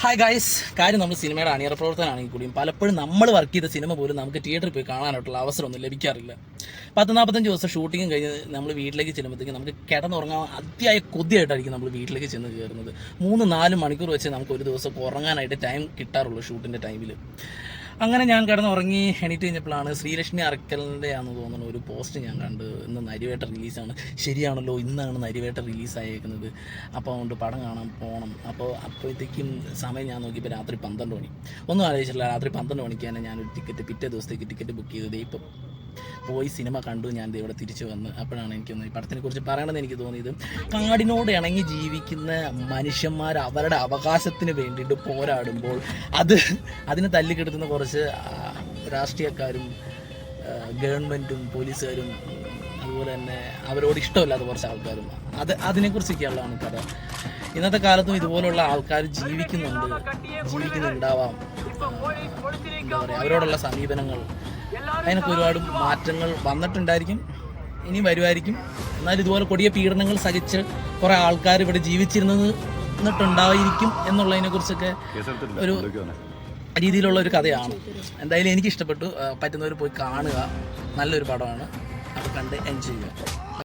Hi guys, കാര്യം നമ്മൾ സിനിമയുടെ അണിയറ പ്രവർത്തനമാണെങ്കിൽ കൂടിയും പലപ്പോഴും നമ്മൾ വർക്ക് ചെയ്ത സിനിമ പോലും നമുക്ക് തിയേറ്ററിൽ പോയി കാണാനായിട്ടുള്ള അവസരമൊന്നും ലഭിക്കാറില്ല. 40-45 ദിവസം ഷൂട്ടിങ്ങും കഴിഞ്ഞ് നമ്മൾ വീട്ടിലേക്ക് ചെല്ലുമ്പോഴത്തേക്കും നമുക്ക് കിടന്നുറങ്ങാൻ അതിയായ കൊതിയായിട്ടായിരിക്കും നമ്മൾ വീട്ടിലേക്ക് ചെന്ന് കയറുന്നത്. 3-4 മണിക്കൂർ വെച്ച് നമുക്ക് ഒരു ദിവസം ഉറങ്ങാനായിട്ട് ടൈം കിട്ടാറുള്ളൂ ഷൂട്ടിൻ്റെ ടൈമിൽ. അങ്ങനെ ഞാൻ കിടന്നുറങ്ങി എണീറ്റ് കഴിഞ്ഞപ്പോഴാണ് ശ്രീലക്ഷ്മി അറക്കലിൻ്റെ ആണെന്ന് തോന്നുന്നു ഒരു പോസ്റ്റ് ഞാൻ കണ്ട്. ഇന്ന് നരിവേട്ട റിലീസാണ്. ശരിയാണല്ലോ, ഇന്നാണ് നരിവേട്ട റിലീസായേക്കുന്നത്. അപ്പോൾ അതുകൊണ്ട് പടം കാണാൻ പോകണം. അപ്പോഴത്തേക്കും സമയം ഞാൻ നോക്കിയപ്പോൾ രാത്രി 12 മണി. ഒന്നും ആലോചിച്ചില്ല, രാത്രി 12 മണിക്ക് തന്നെ ഞാനൊരു പിറ്റേ ദിവസത്തേക്ക് ടിക്കറ്റ് ബുക്ക് ചെയ്തത്. ഇപ്പം പോയി സിനിമ കണ്ടു, ഞാൻ ഇവിടെ തിരിച്ചു വന്ന്. അപ്പോഴാണ് എനിക്കൊന്ന് ഈ പടത്തിനെ കുറിച്ച് പറയണമെന്ന് എനിക്ക് തോന്നിയത്. കാടിനോട് ഇണങ്ങി ജീവിക്കുന്ന മനുഷ്യന്മാർ അവരുടെ അവകാശത്തിന് വേണ്ടിയിട്ട് പോരാടുമ്പോൾ അതിനെ തല്ലിക്കെടുത്തുന്ന കുറച്ച് രാഷ്ട്രീയക്കാരും ഗവൺമെൻറ്റും പോലീസുകാരും അതുപോലെ തന്നെ അവരോട് ഇഷ്ടമില്ലാത്ത കുറച്ച് ആൾക്കാരും അതിനെക്കുറിച്ചൊക്കെയുള്ളതാണ് കഥ. ഇന്നത്തെ കാലത്തും ഇതുപോലുള്ള ആൾക്കാർ ജീവിക്കുന്നുണ്ടാവാം. എന്താ പറയുക, അവരോടുള്ള സമീപനങ്ങൾ അതിനൊക്കെ ഒരുപാട് മാറ്റങ്ങൾ വന്നിട്ടുണ്ടായിരിക്കും, ഇനി വരുമായിരിക്കും. എന്നാൽ ഇതുപോലെ കൊടിയ പീഡനങ്ങൾ സഹിച്ച് കുറേ ആൾക്കാർ ഇവിടെ ജീവിച്ചിരുന്നിട്ടുണ്ടായിരിക്കും എന്നുള്ളതിനെക്കുറിച്ചൊക്കെ ഒരു രീതിയിലുള്ള ഒരു കഥയാണ്. എന്തായാലും എനിക്കിഷ്ടപ്പെട്ടു. പറ്റുന്നവർ പോയി കാണുക. നല്ലൊരു പടമാണ്. അത് കണ്ട് എൻജോയ് ചെയ്യുക.